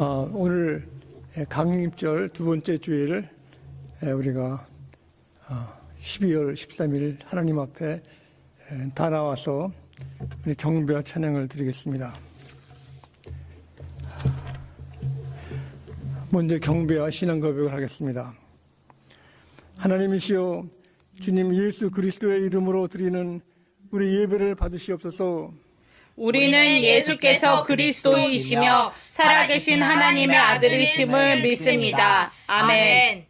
오늘 강림절 두 번째 주일을 우리가 12월 13일 하나님 앞에 다 나와서 우리 경배와 찬양을 드리겠습니다. 먼저 경배와 신앙 고백을 하겠습니다. 하나님이시여, 주님 예수 그리스도의 이름으로 드리는 우리 예배를 받으시옵소서. 우리는 예수께서 그리스도이시며 살아계신 하나님의 아들이심을 믿습니다. 아멘.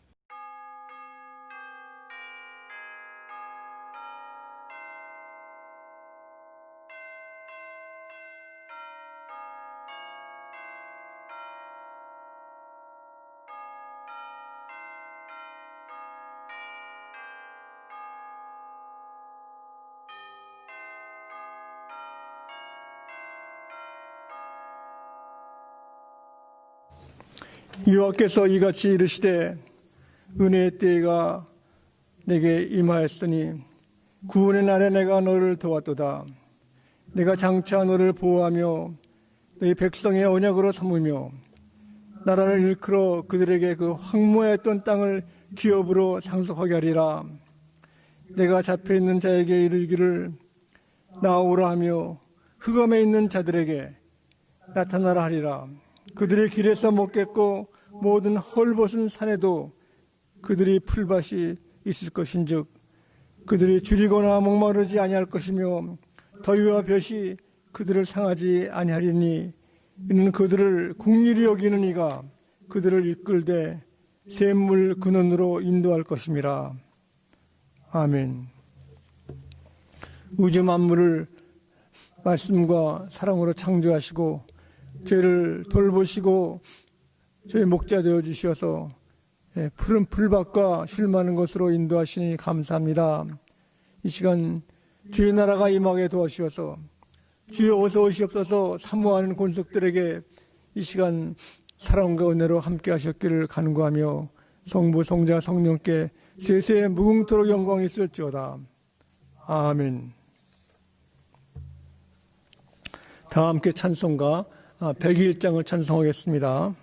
여호와께서 이같이 이르시되, 은혜의 때가 내게 임하였으니 구원의 날에 내가 너를 도왔도다. 내가 장차 너를 보호하며 너희 백성의 언약으로 삼으며 나라를 일컬어 그들에게 그 황무했던 땅을 기업으로 상속하게 하리라. 내가 잡혀있는 자에게 이르기를 나오라 하며 흑암에 있는 자들에게 나타나라 하리라. 그들의 길에서 먹겠고 모든 헐벗은 산에도 그들이 풀밭이 있을 것인즉 그들이 줄이거나 목마르지 아니할 것이며 더위와 볕이 그들을 상하지 아니하리니 이는 그들을 긍휼히 여기는 이가 그들을 이끌되 샘물 근원으로 인도할 것임이라. 아멘. 우주 만물을 말씀과 사랑으로 창조하시고 죄를 돌보시고 저희 목자 되어 주셔서 푸른 풀밭과 쉴 많은 곳으로 인도하시니 감사합니다. 이 시간 주의 나라가 임하게 도와주셔서 주여 어서 오시옵소서 사모하는 권속들에게 이 시간 사랑과 은혜로 함께 하셨기를 간구하며 성부 성자 성령께 세세 무궁토록 영광이 있을지어다. 아멘. 다 함께 찬송가 101장을 찬송하겠습니다.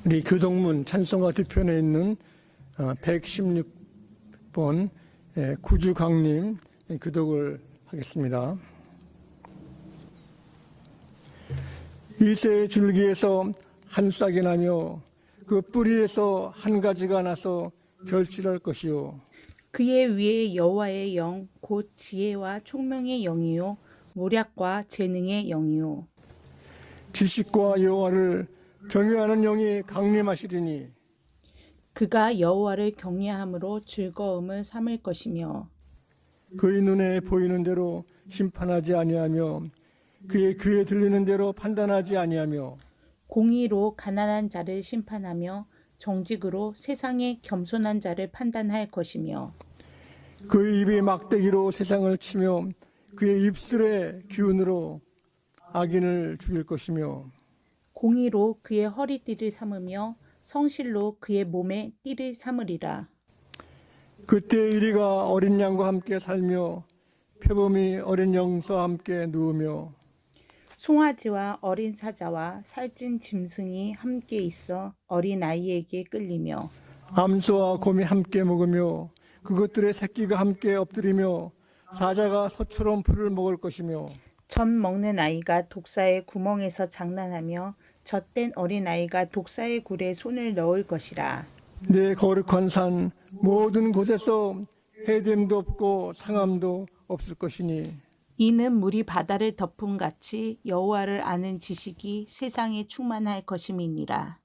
우리 교동문 찬송가 뒤편에 있는 116번 구주강림 교독을 하겠습니다. 이새의 줄기에서 한 싹이 나며 그 뿌리에서 한 가지가 나서 결실할 것이요 그의 위에 여호와의 영 곧 지혜와 총명의 영이요 모략과 재능의 영이요 지식과 여호와를 경외하는 영이 강림하시리니 그가 여호와를 경외함으로 즐거움을 삼을 것이며 그의 눈에 보이는 대로 심판하지 아니하며 그의 귀에 들리는 대로 판단하지 아니하며 공의로 가난한 자를 심판하며 정직으로 세상의 겸손한 자를 판단할 것이며 그의 입이 막대기로 세상을 치며 그의 입술의 기운으로 악인을 죽일 것이며 공의로 그의 허리띠를 삼으며 성실로 그의 몸에 띠를 삼으리라. 그때 이리가 어린 양과 함께 살며 표범이 어린 영수와 함께 누우며 송아지와 어린 사자와 살찐 짐승이 함께 있어 어린 아이에게 끌리며 암소와 곰이 함께 먹으며 그것들의 새끼가 함께 엎드리며 사자가 소처럼 풀을 먹을 것이며 젖 먹는 아이가 독사의 구멍에서 장난하며 젖된 어린 아이가 독사의 굴에 손을 넣을 것이라. 내 거룩한 산 모든 곳에서 해됨도 없고 상함도 없을 것이니 이는 물이 바다를 덮음 같이 여호와를 아는 지식이 세상에 충만할 것임이니라.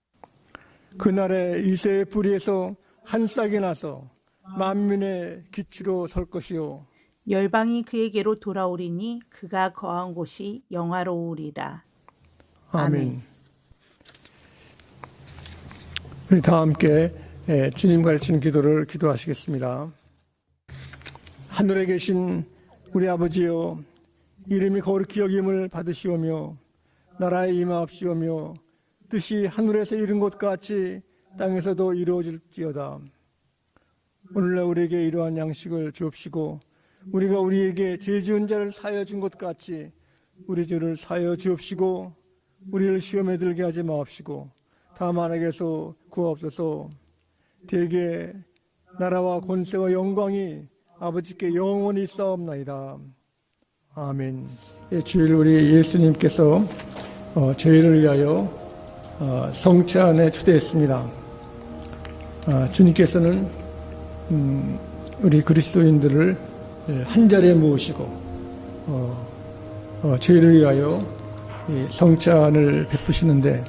그날에 이새의 뿌리에서 한 싹이 나서 만민의 기치로 설 것이요 열방이 그에게로 돌아오리니 그가 거한 곳이 영화로우리라. 아멘. 우리 다 함께 주님 가르치는 기도를 기도하시겠습니다. 하늘에 계신 우리 아버지여, 이름이 거룩히 여김을 받으시오며 나라에 임하옵시오며 뜻이 하늘에서 이룬 것 같이 땅에서도 이루어질지어다. 오늘날 우리에게 이러한 양식을 주옵시고 우리가 우리에게 죄 지은 자를 사하여 준 것 같이 우리 죄를 사하여 주옵시고 우리를 시험에 들게 하지 마옵시고 다만 악에서 구하옵소서. 대개 나라와 권세와 영광이 아버지께 영원히 있사옵나이다. 아멘. 주일 우리 예수님께서 저희를 위하여 성체 안에 초대했습니다. 주님께서는 우리 그리스도인들을 한 자리에 모으시고 저희를 위하여 성체 안을 베푸시는데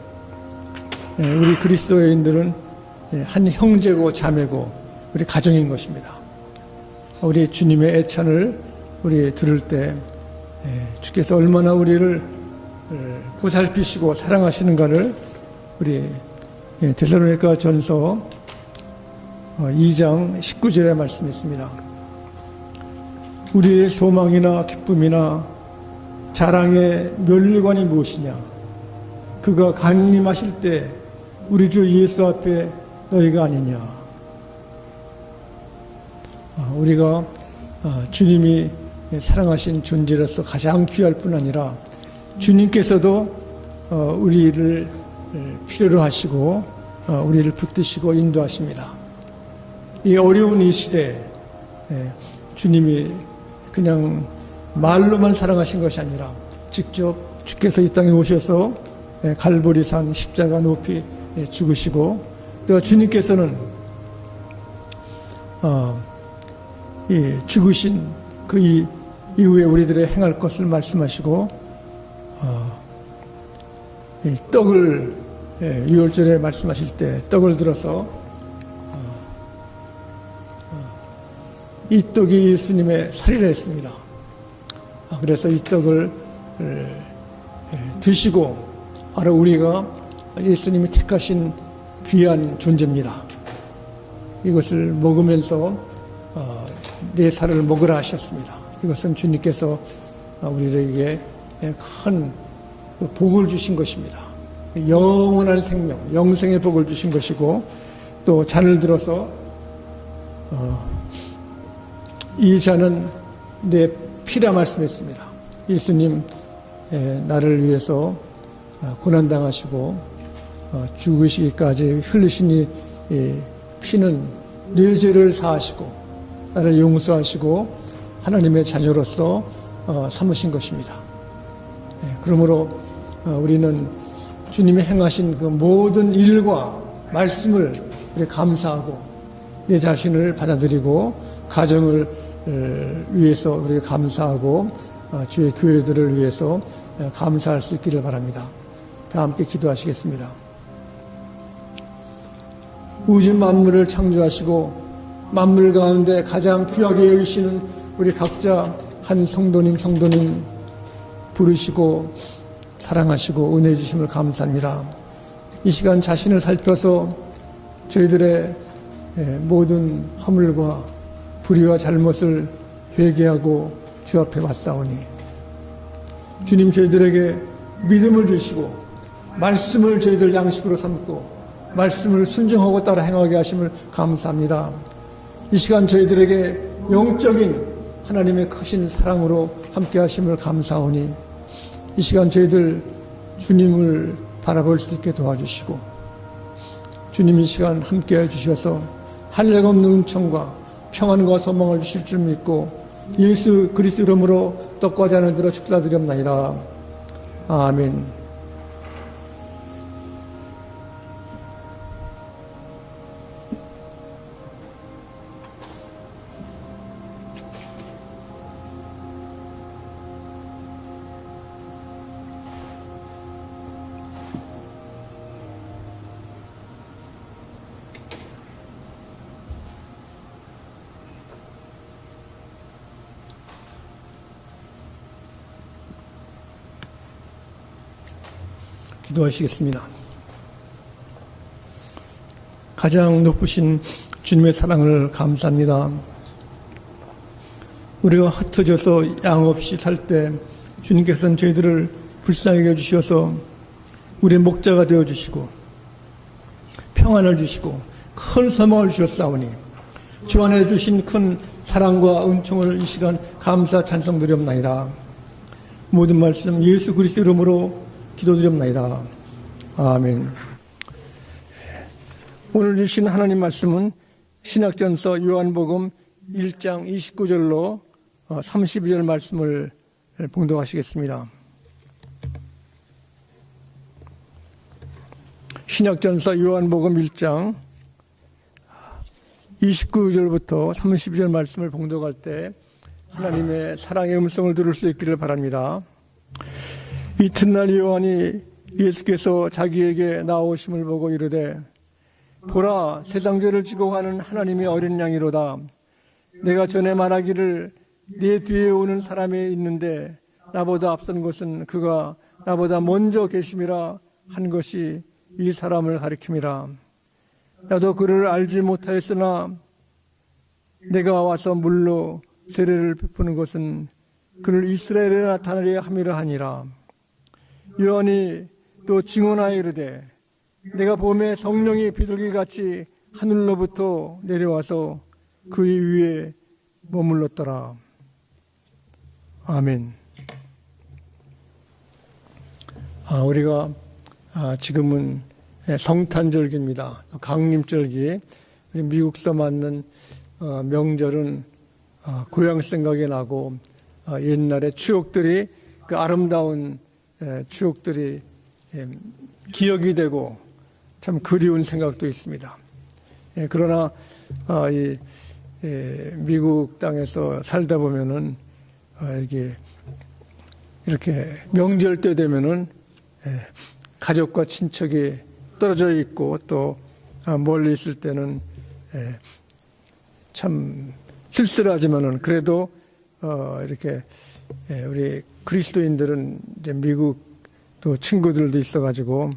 우리 그리스도인들은 한 형제고 자매고 우리 가정인 것입니다. 우리 주님의 애찬을 우리 들을 때 주께서 얼마나 우리를 보살피시고 사랑하시는가를 우리 데살로니가 전서 2장 19절에 말씀이 있습니다. 우리의 소망이나 기쁨이나 자랑의 멸관이 무엇이냐? 그가 강림하실 때 우리 주 예수 앞에 너희가 아니냐? 우리가 주님이 사랑하신 존재로서 가장 귀할 뿐 아니라 주님께서도 우리를 필요로 하시고 우리를 붙드시고 인도하십니다. 이 어려운 이 시대에 주님이 그냥 말로만 사랑하신 것이 아니라 직접 주께서 이 땅에 오셔서 갈보리산 십자가 높이 죽으시고 또 주님께서는 이 죽으신 그 이후에 우리들의 행할 것을 말씀하시고 이 떡을 6월절에 말씀하실 때 떡을 들어서 이 떡이 예수님의 살이라 했습니다. 그래서 이 떡을 드시고 바로 우리가 예수님이 택하신 귀한 존재입니다. 이것을 먹으면서 내 살을 먹으라 하셨습니다. 이것은 주님께서 우리에게 큰 복을 주신 것입니다. 영원한 생명, 영생의 복을 주신 것이고 또 잔을 들어서 이 잔은 내 피라 말씀했습니다. 예수님 나를 위해서 고난당하시고 죽으시기까지 흘리신 이 피는 내 죄를 사하시고 나를 용서하시고 하나님의 자녀로서 삼으신 것입니다. 그러므로 우리는 주님이 행하신 그 모든 일과 말씀을 우리 감사하고 내 자신을 받아들이고 가정을 위해서 우리가 감사하고 주의 교회들을 위해서 감사할 수 있기를 바랍니다. 다 함께 기도하시겠습니다. 우주 만물을 창조하시고 만물 가운데 가장 귀하게 여기시는 우리 각자 한 성도님 성도님 부르시고 사랑하시고 은혜 주심을 감사합니다. 이 시간 자신을 살펴서 저희들의 모든 허물과 불의와 잘못을 회개하고 주 앞에 왔사오니 주님 저희들에게 믿음을 주시고 말씀을 저희들 양식으로 삼고 말씀을 순종하고 따라 행하게 하심을 감사합니다. 이 시간 저희들에게 영적인 하나님의 크신 사랑으로 함께 하심을 감사하오니 이 시간 저희들 주님을 바라볼 수 있게 도와주시고 주님 이 시간 함께 해주셔서 할례가 없는 은총과 평안과 소망을 주실 줄 믿고 예수 그리스도 이름으로 떡과 잔을 들어 축사드렸나이다. 아멘. 기도하시겠습니다. 가장 높으신 주님의 사랑을 감사합니다. 우리가 흩어져서 양 없이 살 때 주님께서는 저희들을 불쌍히 여주셔서 우리의 목자가 되어주시고 평안을 주시고 큰 소망을 주셨사오니 주 안에 주신 큰 사랑과 은총을 이 시간 감사 찬송드렸나이다. 모든 말씀 예수 그리스도 이름으로 기도드립니다. 아멘. 오늘 주신 하나님 말씀은 신약전서 요한복음 1장 29절로 32절 말씀을 봉독하시겠습니다. 신약전서 요한복음 1장 29절부터 32절 말씀을 봉독할 때 하나님의 사랑의 음성을 들을 수 있기를 바랍니다. 이튿날 요한이 예수께서 자기에게 나오심을 보고 이르되 보라 세상 죄를 지고 가는 하나님의 어린 양이로다. 내가 전에 말하기를 내 뒤에 오는 사람이 있는데 나보다 앞선 것은 그가 나보다 먼저 계심이라 한 것이 이 사람을 가리킴이라. 나도 그를 알지 못하였으나 내가 와서 물로 세례를 베푸는 것은 그를 이스라엘에 나타나려 함이라 하니라. 요한이 또 증언하여 이르되 내가 봄에 성령이 비둘기같이 하늘로부터 내려와서 그 위에 머물렀더라. 아멘. 우리가 지금은 성탄절기입니다. 강림절기. 미국서 맞는 명절은 고향 생각이 나고 옛날의 추억들이 그 아름다운 추억들이 기억이 되고 참 그리운 생각도 있습니다. 그러나 미국 땅에서 살다 보면은 이렇게 명절 때 되면은 가족과 친척이 떨어져 있고 또 멀리 있을 때는 참 쓸쓸하지만은 그래도 이렇게 우리 그리스도인들은 이제 미국 또 친구들도 있어가지고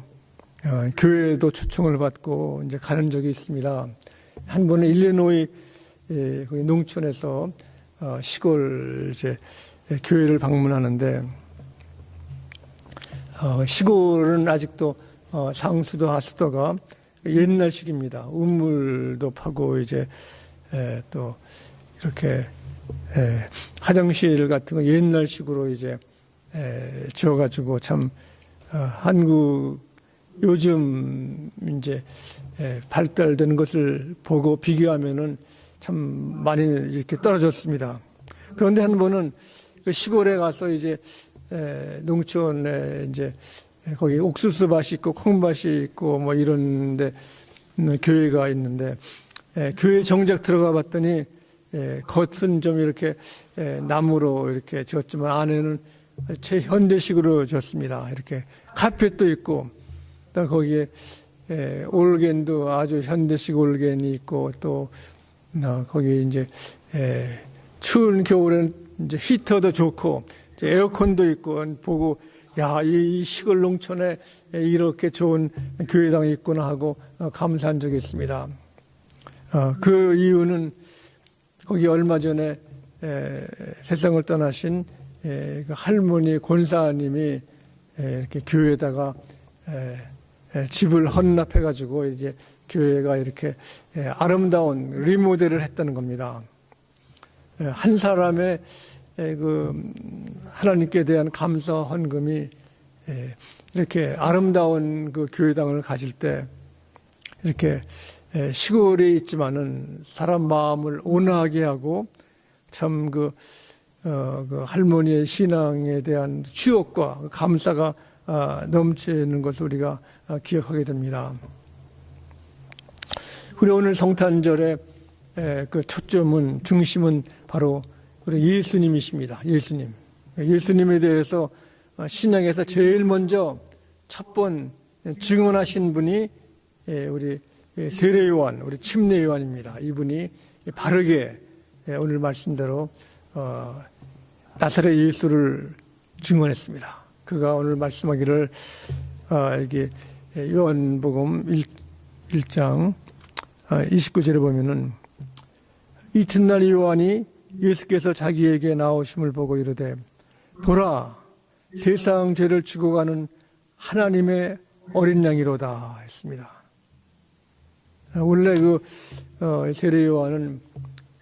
교회도 초청을 받고 이제 가는 적이 있습니다. 한 번은 일리노이 거기 농촌에서 시골 이제 교회를 방문하는데 시골은 아직도 상수도 하수도가 옛날식입니다. 우물도 파고 이제 또 이렇게 화장실 같은 거 옛날식으로 이제 지어가지고 참 한국 요즘 이제 발달되는 것을 보고 비교하면은 참 많이 이렇게 떨어졌습니다. 그런데 한 번은 그 시골에 가서 이제 농촌에 이제 거기 옥수수 밭이 있고 콩밭이 있고 뭐 이런데 교회가 있는데 교회 정작 들어가 봤더니 겉은 좀 이렇게 나무로 이렇게 지었지만 안에는 최현대식으로 지었습니다. 이렇게 카펫도 있고 또 거기에 올겐도 아주 현대식 올겐이 있고 또 거기 이제 추운 겨울에는 이제 히터도 좋고 이제 에어컨도 있고 보고 야, 이 시골 농촌에 이렇게 좋은 교회당이 있구나 하고 감사한 적이 있습니다. 그 이유는 거기 얼마 전에 세상을 떠나신 그 할머니 권사님이 이렇게 교회에다가 집을 헌납해가지고 이제 교회가 이렇게 아름다운 리모델을 했다는 겁니다. 한 사람의 그 하나님께 대한 감사 헌금이 이렇게 아름다운 그 교회당을 가질 때 이렇게 시골에 있지만은 사람 마음을 온화하게 하고 참 그 할머니의 신앙에 대한 추억과 감사가 넘치는 것을 우리가 기억하게 됩니다. 우리 오늘 성탄절의 그 초점은 중심은 바로 우리 예수님이십니다. 예수님. 예수님에 대해서 신약에서 제일 먼저 첫 번 증언하신 분이 우리 세례 요한, 우리 침례 요한입니다. 이분이 바르게 오늘 말씀대로 나사렛 예수를 증언했습니다. 그가 오늘 말씀하기를 이게 요한복음 1장 29절에 보면은 이튿날 요한이 예수께서 자기에게 나오심을 보고 이르되 보라 세상 죄를 지고 가는 하나님의 어린 양이로다 했습니다. 원래 그 세례 요한은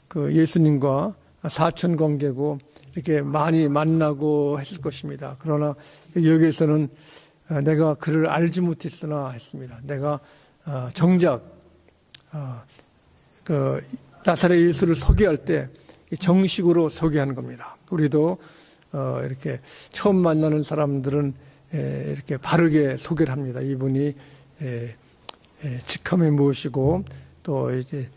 그 예수님과 사촌 관계고 이렇게 많이 만나고 했을 것입니다. 그러나 여기에서는 내가 그를 알지 못했으나 했습니다. 내가 정작 그 나사렛 예수를 소개할 때 정식으로 소개하는 겁니다. 우리도 이렇게 처음 만나는 사람들은 이렇게 바르게 소개를 합니다. 이분이 직함이 무엇이고 또 이제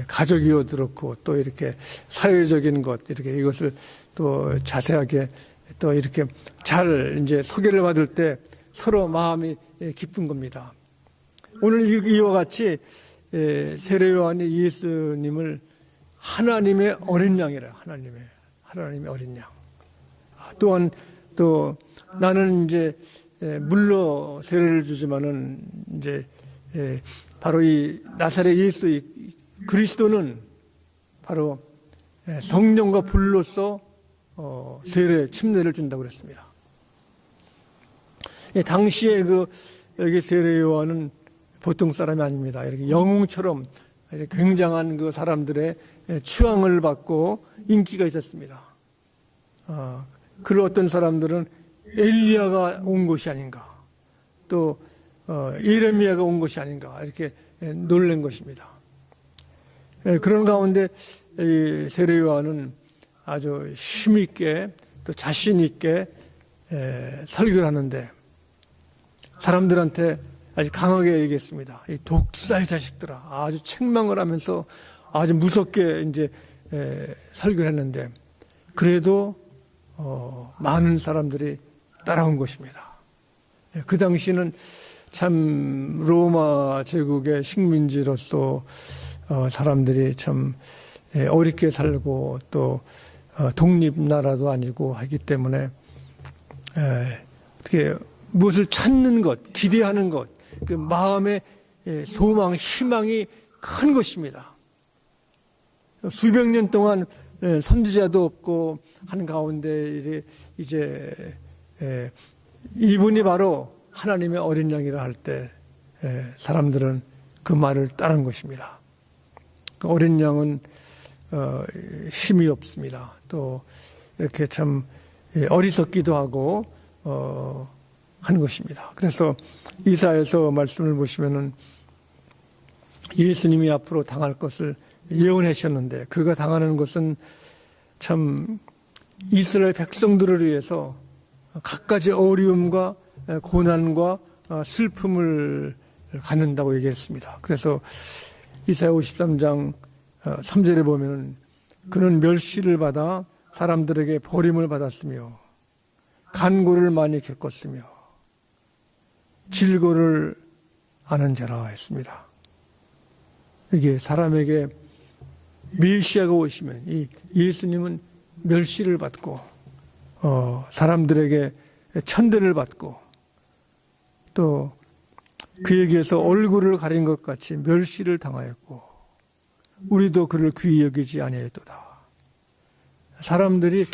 가족이요 그렇고 또 이렇게 사회적인 것 이렇게 이것을 또 자세하게 또 이렇게 잘 이제 소개를 받을 때 서로 마음이 기쁜 겁니다. 오늘 이와 같이 세례 요한이 예수님을 하나님의 어린 양이라 하나님의 어린 양. 또한 또 나는 이제 물로 세례를 주지만은 이제 바로 이 나사렛 예수 그리스도는 바로 성령과 불로서 세례 침례를 준다고 그랬습니다. 당시에 그 여기 세례 요한은 보통 사람이 아닙니다. 이렇게 영웅처럼 이렇게 굉장한 그 사람들의 추앙을 받고 인기가 있었습니다. 그 어떤 사람들은 엘리야가 온 것이 아닌가, 또 예레미야가 온 것이 아닌가 이렇게 놀란 것입니다. 그런 가운데 이 세례 요한은 아주 힘있게 또 자신 있게 설교를 하는데 사람들한테 아주 강하게 얘기했습니다. 이 독사의 자식들아, 아주 책망을 하면서 아주 무섭게 이제 설교를 했는데 그래도 많은 사람들이 따라온 것입니다. 그 당시는 참 로마 제국의 식민지로서 사람들이 참 어렵게 살고 또 독립나라도 아니고 하기 때문에 어떻게 무엇을 찾는 것, 기대하는 것, 그 마음의 소망, 희망이 큰 것입니다. 수백 년 동안 선지자도 없고 한 가운데 이제 이분이 바로 하나님의 어린 양이라 할 때 사람들은 그 말을 따른 것입니다. 그 어린 양은 힘이 없습니다. 또 이렇게 참 어리석기도 하고 하는 것입니다. 그래서 이사야서 말씀을 보시면은 예수님이 앞으로 당할 것을 예언하셨는데 그가 당하는 것은 참 이스라엘 백성들을 위해서 갖가지 어려움과 고난과 슬픔을 갖는다고 얘기했습니다. 그래서 이사야 53장 3절에 보면 그는 멸시를 받아 사람들에게 버림을 받았으며 간고를 많이 겪었으며 질고를 아는 자라 했습니다. 이게 사람에게 메시아가 오시면 이 예수님은 멸시를 받고 사람들에게 천대를 받고 또 그에게서 얼굴을 가린 것 같이 멸시를 당하였고 우리도 그를 귀히 여기지 아니하였도다. 사람들이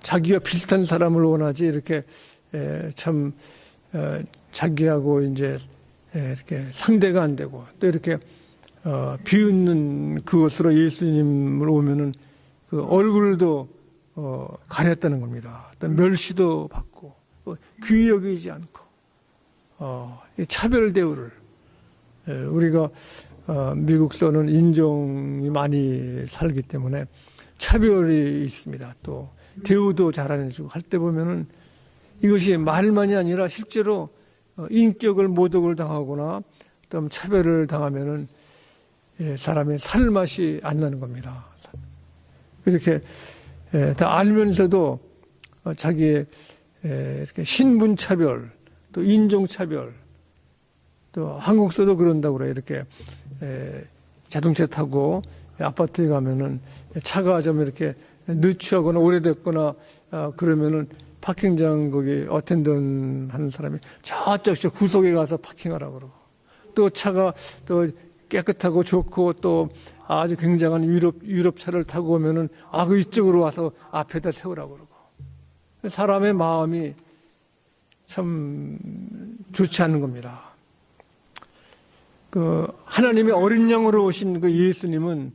자기와 비슷한 사람을 원하지 이렇게 참 자기하고 이제 이렇게 상대가 안 되고 또 이렇게 비웃는 그것으로 예수님을 오면은 그 얼굴도 가렸다는 겁니다. 또 멸시도 받고 귀히 여기지 않고 차별 대우를 우리가 미국서는 인종이 많이 살기 때문에 차별이 있습니다. 또 대우도 잘 안 해주고 할 때 보면은 이것이 말만이 아니라 실제로 인격을 모독을 당하거나 또 차별을 당하면은 사람의 살 맛이 안 나는 겁니다. 이렇게 다 알면서도 자기의 이렇게 신분 차별, 또 인종 차별, 또 한국서도 그런다고 그래요. 이렇게 자동차 타고 아파트에 가면은 차가 좀 이렇게 느추하거나 오래됐거나 그러면은 파킹장 거기 어텐던 하는 사람이 저쪽 구석에 가서 파킹하라고 그러고 또 차가 또 깨끗하고 좋고 또 아주 굉장한 유럽 차를 타고 오면은 그 이쪽으로 와서 앞에다 세우라고 그러고 사람의 마음이 참 좋지 않은 겁니다. 하나님의 어린 양으로 오신 그 예수님은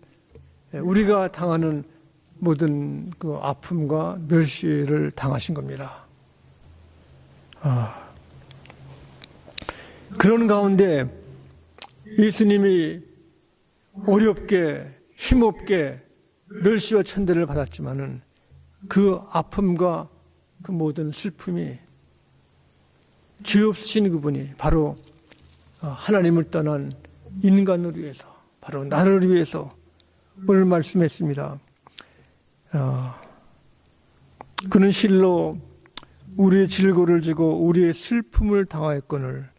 우리가 당하는 모든 그 아픔과 멸시를 당하신 겁니다. 그런 가운데 예수님이 어렵게 힘없게 멸시와 천대를 받았지만은 그 아픔과 그 모든 슬픔이 죄 없으신 그분이 바로 하나님을 떠난 인간을 위해서 바로 나를 위해서 오늘 말씀했습니다. 그는 실로 우리의 질고를 지고 우리의 슬픔을 당하였거늘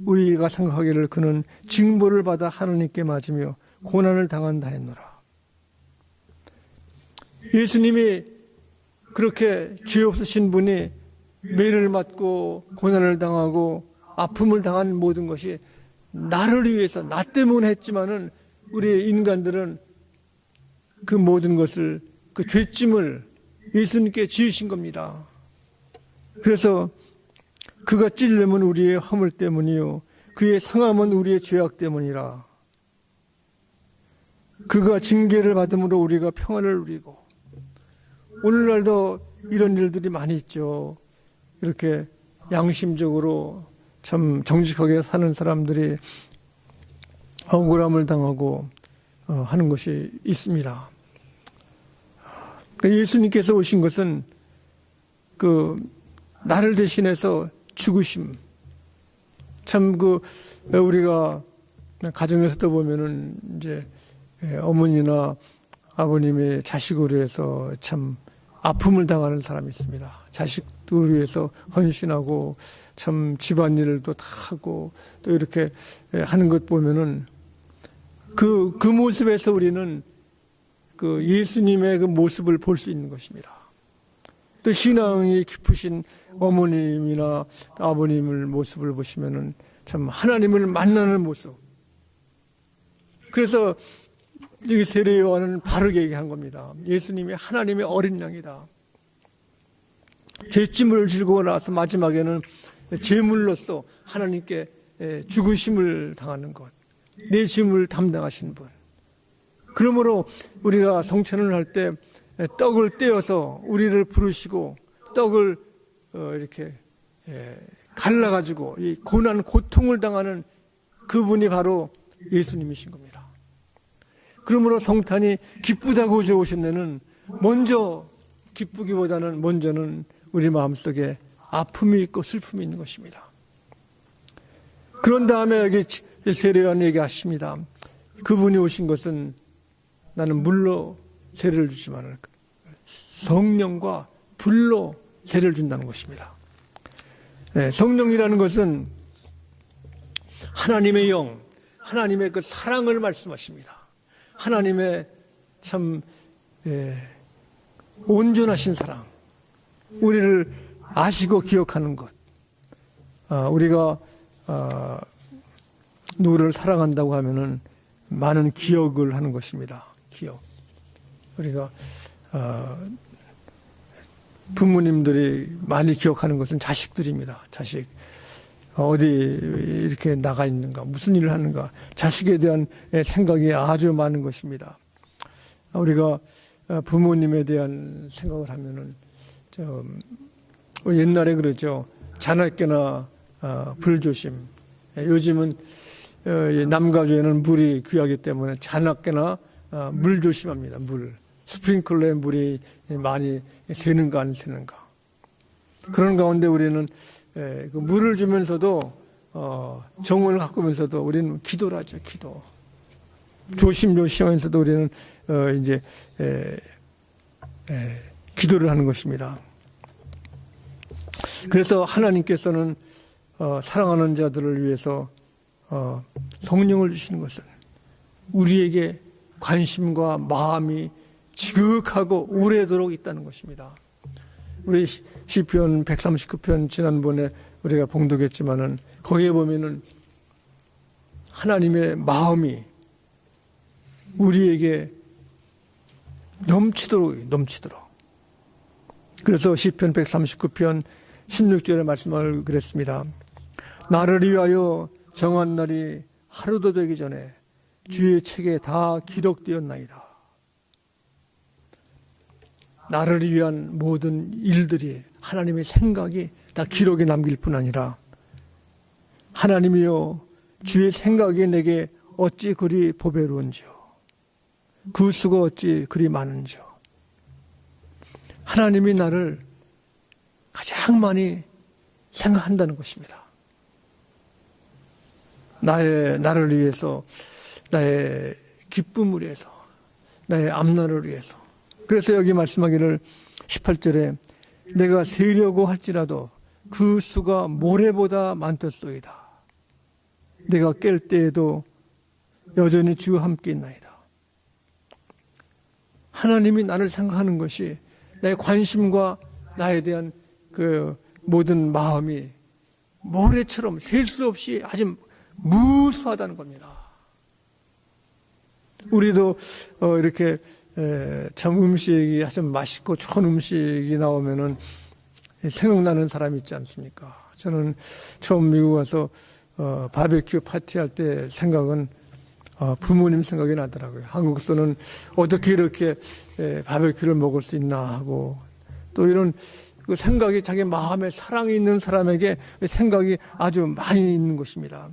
우리가 생각하기를 그는 징벌을 받아 하나님께 맞으며 고난을 당한다 했노라. 예수님이 그렇게 죄 없으신 분이 매를 맞고 고난을 당하고 아픔을 당한 모든 것이 나를 위해서 나 때문에 했지만은 우리 인간들은 그 모든 것을 그 죄짐을 예수님께 지으신 겁니다. 그래서 그가 찔림은 우리의 허물 때문이요 그의 상함은 우리의 죄악 때문이라. 그가 징계를 받음으로 우리가 평안을 누리고 오늘날도 이런 일들이 많이 있죠. 이렇게 양심적으로 참 정직하게 사는 사람들이 억울함을 당하고 하는 것이 있습니다. 예수님께서 오신 것은 나를 대신해서 죽으심. 참 우리가 가정에서도 보면은 이제 어머니나 아버님의 자식으로 해서 참 아픔을 당하는 사람이 있습니다. 자식들을 위해서 헌신하고 참 집안일도 다 하고 또 이렇게 하는 것 보면은 그 모습에서 우리는 그 예수님의 그 모습을 볼 수 있는 것입니다. 또 신앙이 깊으신 어머님이나 아버님을 모습을 보시면은 참 하나님을 만나는 모습. 그래서 여기 세례 요한은 바르게 얘기한 겁니다. 예수님이 하나님의 어린 양이다. 죄짐을 지고 나서 마지막에는 제물로서 하나님께 죽으심을 당하는 것. 내 짐을 담당하신 분. 그러므로 우리가 성찬을 할 때 떡을 떼어서 우리를 부르시고 떡을 이렇게 갈라가지고 이 고난 고통을 당하는 그분이 바로 예수님이신 겁니다. 그러므로 성탄이 기쁘다고 오신 데는 먼저 기쁘기보다는 먼저는 우리 마음속에 아픔이 있고 슬픔이 있는 것입니다. 그런 다음에 여기 세례요한 얘기하십니다. 그분이 오신 것은 나는 물로 세례를 주지만 성령과 불로 세례를 준다는 것입니다. 성령이라는 것은 하나님의 영, 하나님의 그 사랑을 말씀하십니다. 하나님의 참 온전하신 사랑, 우리를 아시고 기억하는 것. 우리가 누구를 사랑한다고 하면은 많은 기억을 하는 것입니다. 기억. 우리가 부모님들이 많이 기억하는 것은 자식들입니다. 자식. 어디 이렇게 나가 있는가, 무슨 일을 하는가, 자식에 대한 생각이 아주 많은 것입니다. 우리가 부모님에 대한 생각을 하면은 옛날에 그러죠. 자나깨나 불조심. 요즘은 남가주에는 물이 귀하기 때문에 자나깨나 물 조심합니다. 물. 스프링클러에 물이 많이 새는가 안 새는가. 그런 가운데 우리는 그 물을 주면서도 정원을 가꾸면서도 우리는 기도를 하죠. 기도. 조심조심하면서도 우리는 이제 기도를 하는 것입니다. 그래서 하나님께서는 사랑하는 자들을 위해서 성령을 주시는 것은 우리에게 관심과 마음이 지극하고 오래도록 있다는 것입니다. 우리 시편 139편 지난번에 우리가 봉독했지만은 거기에 보면은 하나님의 마음이 우리에게 넘치도록. 그래서 시편 139편 16절의 말씀을 그랬습니다. 나를 위하여 정한 날이 하루도 되기 전에 주의 책에 다 기록되었나이다. 나를 위한 모든 일들이 하나님의 생각이 다 기록에 남길 뿐 아니라 하나님이여 주의 생각이 내게 어찌 그리 보배로운지요. 그 수가 어찌 그리 많은지요. 하나님이 나를 가장 많이 생각한다는 것입니다. 나를 위해서, 나의 기쁨을 위해서, 나의 앞날을 위해서. 그래서 여기 말씀하기를 18절에 내가 세려고 할지라도 그 수가 모래보다 많겠소이다. 내가 깰 때에도 여전히 주와 함께 있나이다. 하나님이 나를 생각하는 것이 나의 관심과 나에 대한 그 모든 마음이 모래처럼 셀 수 없이 아주 무수하다는 겁니다. 우리도 이렇게 참 음식이 아주 맛있고 좋은 음식이 나오면은 생각나는 사람이 있지 않습니까? 저는 처음 미국 와서 바베큐 파티할 때 생각은 부모님 생각이 나더라고요. 한국에서는 어떻게 이렇게 바베큐를 먹을 수 있나 하고 또 이런 그 생각이 자기 마음에 사랑이 있는 사람에게 생각이 아주 많이 있는 것입니다.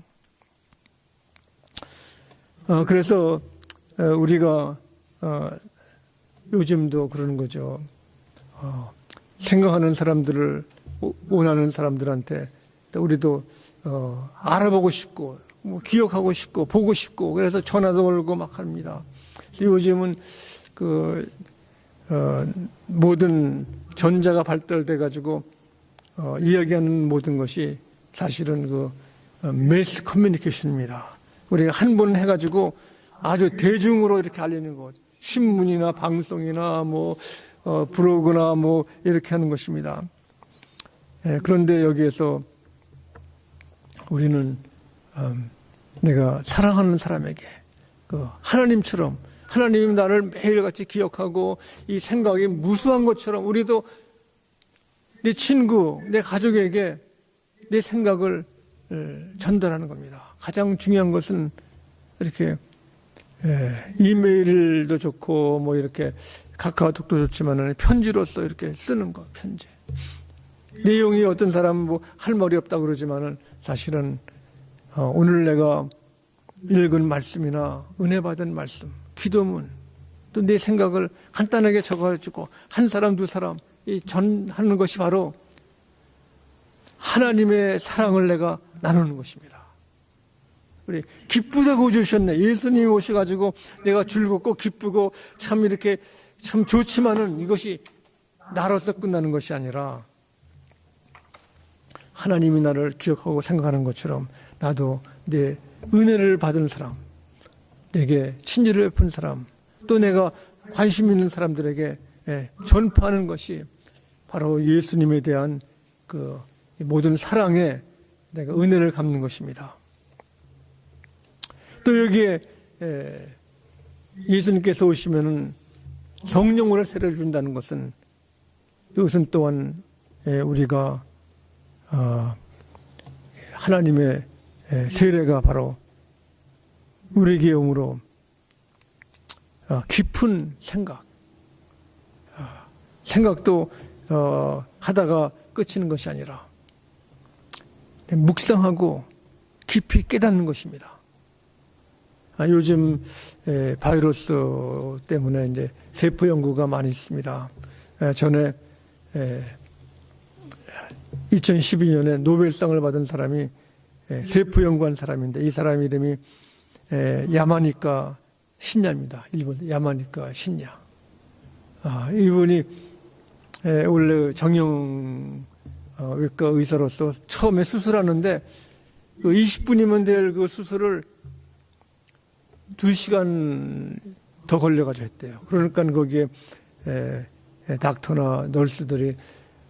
그래서 우리가 요즘도 그러는 거죠. 생각하는 사람들을 원하는 사람들한테 우리도 알아보고 싶고 뭐 기억하고 싶고 보고 싶고 그래서 전화도 걸고 막 합니다. 요즘은 그 모든 전자가 발달돼 가지고 이야기하는 모든 것이 사실은 그 매스 커뮤니케이션입니다. 우리가 한 번 해가지고 아주 대중으로 이렇게 알리는 것, 신문이나 방송이나 뭐 블로그나 뭐 이렇게 하는 것입니다. 그런데 여기에서 우리는 내가 사랑하는 사람에게 그 하나님처럼 하나님이 나를 매일같이 기억하고 이 생각이 무수한 것처럼 우리도 내 친구, 내 가족에게 내 생각을 전달하는 겁니다. 가장 중요한 것은 이렇게 이메일도 좋고 뭐 이렇게 카카오톡도 좋지만은 편지로서 이렇게 쓰는 거, 편지. 내용이 어떤 사람은 뭐 할 말이 없다고 그러지만은 사실은 오늘 내가 읽은 말씀이나 은혜 받은 말씀, 기도문, 또 내 생각을 간단하게 적어가지고 한 사람 두 사람 전하는 것이 바로 하나님의 사랑을 내가 나누는 것입니다. 우리 기쁘다고 주셨네. 예수님이 오셔가지고 내가 즐겁고 기쁘고 참 이렇게 참 좋지만은 이것이 나로서 끝나는 것이 아니라 하나님이 나를 기억하고 생각하는 것처럼 나도 내 은혜를 받은 사람, 내게 친절을 베푼 사람, 또 내가 관심 있는 사람들에게 전파하는 것이 바로 예수님에 대한 그 모든 사랑에 내가 은혜를 갚는 것입니다. 또 여기에 예수님께서 오시면은 성령으로 세례를 준다는 것은 이것은 또한 우리가 하나님의 세례가 바로 우리에게 영으로 깊은 생각도 하다가 끝이는 것이 아니라 묵상하고 깊이 깨닫는 것입니다. 요즘 바이러스 때문에 이제 세포 연구가 많이 있습니다. 전에 2012년에 노벨상을 받은 사람이 세포 연구한 사람인데 이 사람 이름이 야마니카 신야입니다. 일본 야마니카 신야. 이분이 원래 정형외과 의사로서 처음에 수술하는데 20분이면 될 그 수술을 2시간 더 걸려가지고 했대요. 그러니까 거기에 닥터나 널스들이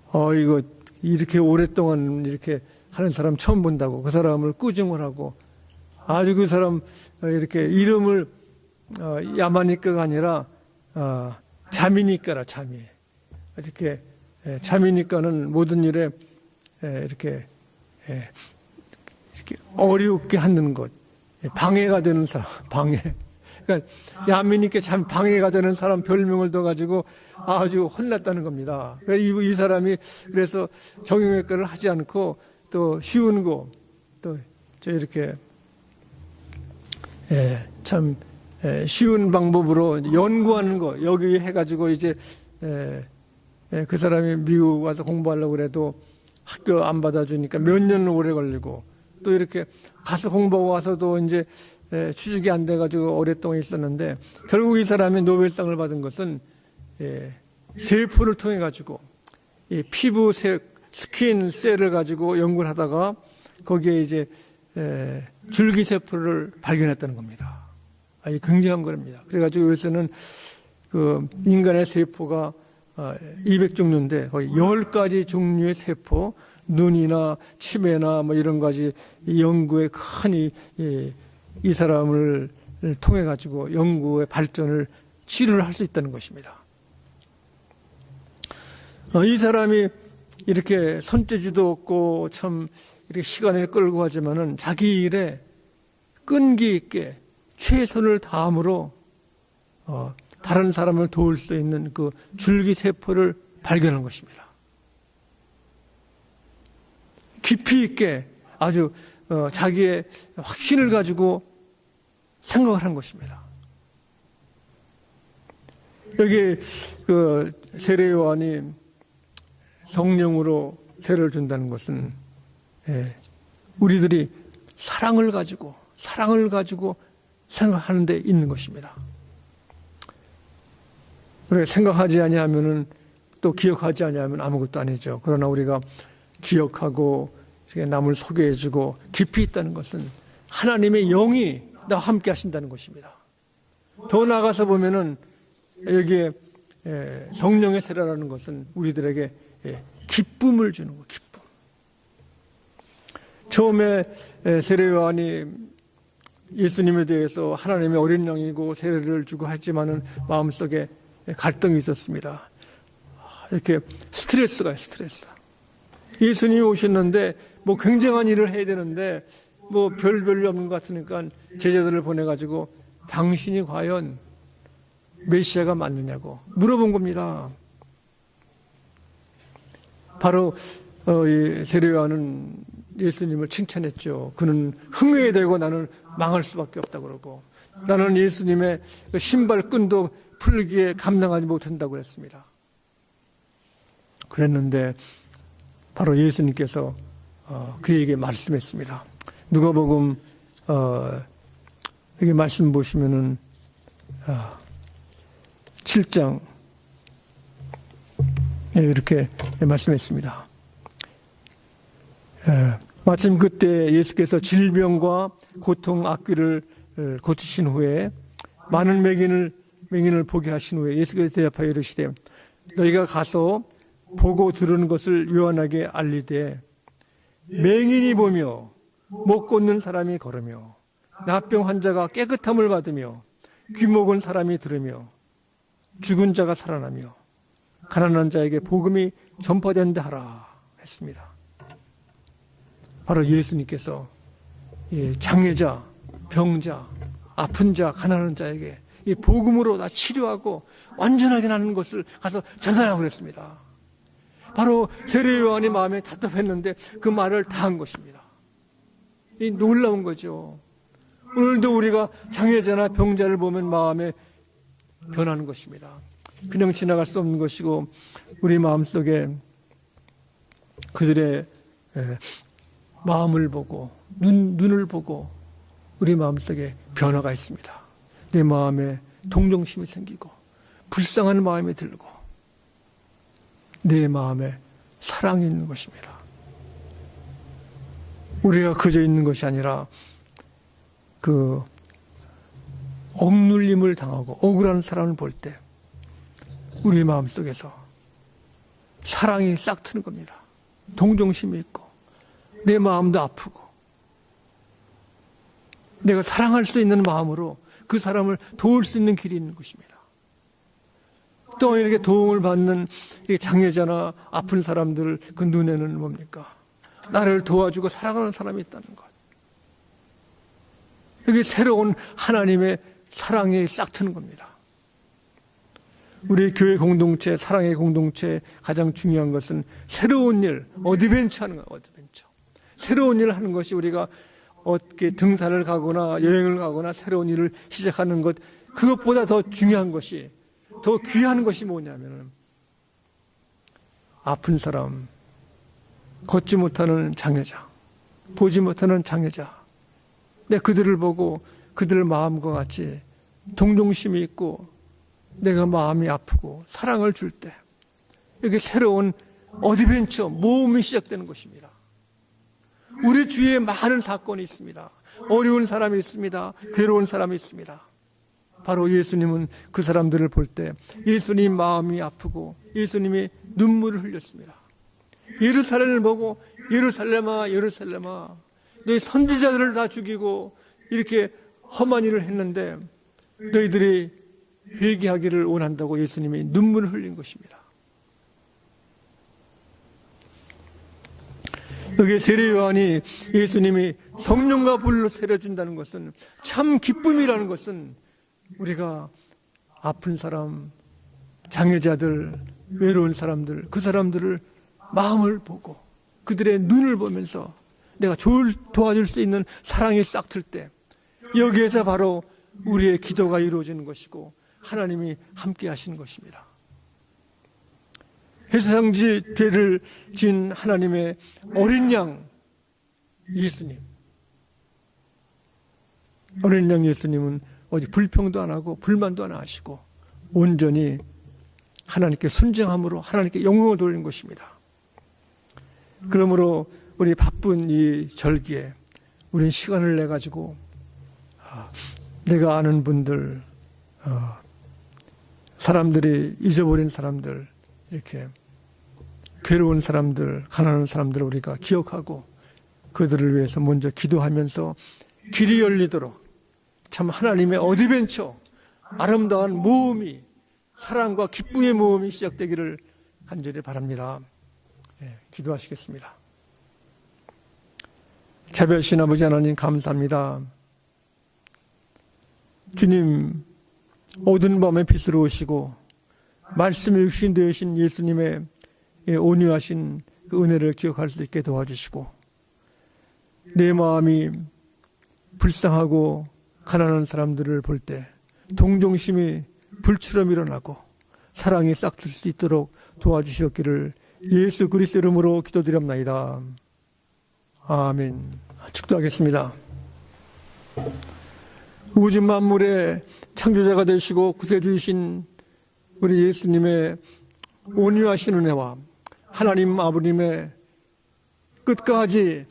이거 이렇게 오랫동안 이렇게 하는 사람 처음 본다고 그 사람을 꾸중을 하고 아주 그 사람 이렇게 이름을 야마니까가 아니라 자미니까라 자미. 이렇게 자미니까는 모든 일에 이렇게 어렵게 하는 것, 방해가 되는 사람, 방해. 그러니까 야미니까 참 방해가 되는 사람 별명을 둬가지고 아주 혼났다는 겁니다. 이 사람이 그래서 정형외과를 하지 않고 또 쉬운 거, 또 저 이렇게 참 쉬운 방법으로 연구하는 거 여기 해가지고 이제 그 사람이 미국 와서 공부하려고 그래도 학교 안 받아주니까 몇 년 오래 걸리고 또 이렇게 가서 공부하고 와서도 이제 취직이 안 돼가지고 오랫동안 있었는데 결국 이 사람이 노벨상을 받은 것은 세포를 통해 가지고 이 피부 스킨 셀을 가지고 연구를 하다가 거기에 이제 줄기세포를 발견했다는 겁니다. 이 굉장한 겁니다. 그래가지고 요새는 그 인간의 세포가 200종류인데 거의 10가지 종류의 세포, 눈이나 치매나 뭐 이런 가지 연구에 큰 이 사람을 통해 가지고 연구의 발전을 치료를 할 수 있다는 것입니다. 이 사람이 이렇게 손재주도 없고 참 이렇게 시간을 끌고 하지만은 자기 일에 끈기 있게 최선을 다함으로 다른 사람을 도울 수 있는 그 줄기세포를 발견한 것입니다. 깊이 있게 아주 자기의 확신을 가지고 생각을 한 것입니다. 여기 그 세례 요한이 성령으로 세례를 준다는 것은 우리들이 사랑을 가지고 생각하는 데 있는 것입니다. 우리가 생각하지 아니하면은 또 기억하지 아니하면 아무것도 아니죠. 그러나 우리가 기억하고 남을 소개해주고 깊이 있다는 것은 하나님의 영이 나와 함께 하신다는 것입니다. 더 나아가서 보면은 여기에 성령의 세례라는 것은 우리들에게 기쁨을 주는 거, 기쁨. 처음에 세례 요한이 예수님에 대해서 하나님의 어린 양이고 세례를 주고 하지만은 마음속에 갈등이 있었습니다. 이렇게 스트레스가 스트레스. 예수님이 오셨는데 뭐 굉장한 일을 해야 되는데 뭐 별볼일 없는 것 같으니까 제자들을 보내가지고 당신이 과연 메시아가 맞느냐고 물어본 겁니다. 바로 이 세례 요한은 예수님을 칭찬했죠. 그는 흥회되고 나는 망할 수밖에 없다고 그러고 나는 예수님의 신발끈도 풀기에 감당하지 못한다고 그랬습니다. 그랬는데 바로 예수님께서 그에게 말씀했습니다. 누가복음 여기 말씀 보시면은 7장 이렇게 말씀했습니다. 마침 그때 예수께서 질병과 고통, 악귀를 고치신 후에 많은 맹인을 보게 하신 후에 예수께서 대답하여 이르시되 너희가 가서 보고 들은 것을 요한에게 알리되 맹인이 보며 못 걷는 사람이 걸으며 나병 환자가 깨끗함을 받으며 귀목은 사람이 들으며 죽은 자가 살아나며 가난한 자에게 복음이 전파된다 하라 했습니다. 바로 예수님께서 장애자, 병자, 아픈 자, 가난한 자에게 이 복음으로 다 치료하고 완전하게 나는 것을 가서 전달하고 그랬습니다. 바로 세례 요한이 마음에 답답했는데 그 말을 다 한 것입니다. 이 놀라운 거죠. 오늘도 우리가 장애자나 병자를 보면 마음에 변하는 것입니다. 그냥 지나갈 수 없는 것이고 우리 마음속에 그들의 마음을 보고 눈을 보고 우리 마음속에 변화가 있습니다. 내 마음에 동정심이 생기고 불쌍한 마음이 들고 내 마음에 사랑이 있는 것입니다. 우리가 그저 있는 것이 아니라 그 억눌림을 당하고 억울한 사람을 볼 때 우리 마음속에서 사랑이 싹 트는 겁니다. 동정심이 있고 내 마음도 아프고 내가 사랑할 수 있는 마음으로 그 사람을 도울 수 있는 길이 있는 것입니다. 또 이렇게 도움을 받는 장애자나 아픈 사람들 그 눈에는 뭡니까? 나를 도와주고 사랑하는 사람이 있다는 것. 여기 새로운 하나님의 사랑이 싹 트는 겁니다. 우리 교회 공동체, 사랑의 공동체 가장 중요한 것은 새로운 일, 어드벤처 하는 거예요. 어드벤처. 새로운 일을 하는 것이 우리가 어떻게 등산을 가거나 여행을 가거나 새로운 일을 시작하는 것, 그것보다 더 중요한 것이, 더 귀한 것이 뭐냐면 아픈 사람, 걷지 못하는 장애자, 보지 못하는 장애자, 내 그들을 보고 그들 마음과 같이 동정심이 있고 내가 마음이 아프고 사랑을 줄 때 이게 새로운 어드벤처, 모험이 시작되는 것입니다. 우리 주위에 많은 사건이 있습니다. 어려운 사람이 있습니다. 괴로운 사람이 있습니다. 바로 예수님은 그 사람들을 볼 때 예수님 마음이 아프고 예수님이 눈물을 흘렸습니다. 예루살렘을 보고 예루살렘아 예루살렘아 너희 선지자들을 다 죽이고 이렇게 험한 일을 했는데 너희들이 회개하기를 원한다고 예수님이 눈물을 흘린 것입니다. 여기 세례 요한이 예수님이 성령과 불로 세례준다는 것은 참 기쁨이라는 것은 우리가 아픈 사람, 장애자들, 외로운 사람들, 그 사람들을 마음을 보고 그들의 눈을 보면서 내가 도와줄 수 있는 사랑이 싹 틀 때 여기에서 바로 우리의 기도가 이루어지는 것이고 하나님이 함께 하시는 것입니다. 세상 죄를 진 하나님의 어린 양 예수님, 어린 양 예수님은 어디 불평도 안 하고 불만도 안 하시고 온전히 하나님께 순종함으로 하나님께 영광을 돌리는 것입니다. 그러므로 우리 바쁜 이 절기에 우리는 시간을 내 가지고 내가 아는 분들, 사람들이 잊어버린 사람들, 이렇게 괴로운 사람들, 가난한 사람들을 우리가 기억하고 그들을 위해서 먼저 기도하면서 길이 열리도록 참 하나님의 어드벤처, 아름다운 모험이, 사랑과 기쁨의 모험이 시작되기를 간절히 바랍니다. 기도하시겠습니다. 자비하신 아버지 하나님 감사합니다. 주님, 어두운 밤에 빛으로 오시고 말씀의 육신 되신 예수님의 온유하신 그 은혜를 기억할 수 있게 도와주시고 내 마음이 불쌍하고 가난한 사람들을 볼 때 동정심이 불처럼 일어나고 사랑이 싹틀 수 있도록 도와주시옵기를 예수 그리스도 이름으로 기도드립나이다. 아멘. 축도하겠습니다. 우주 만물의 창조자가 되시고 구세주이신 우리 예수님의 온유하신 은혜와 하나님 아버님의 끝까지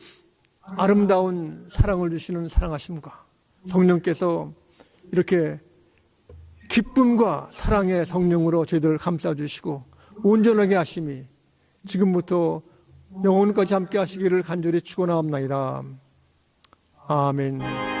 아름다운 사랑을 주시는 사랑하심과 성령께서 이렇게 기쁨과 사랑의 성령으로 저희들을 감싸주시고 온전하게 하심이 지금부터 영혼까지 함께 하시기를 간절히 축원하옵나이다. 아멘.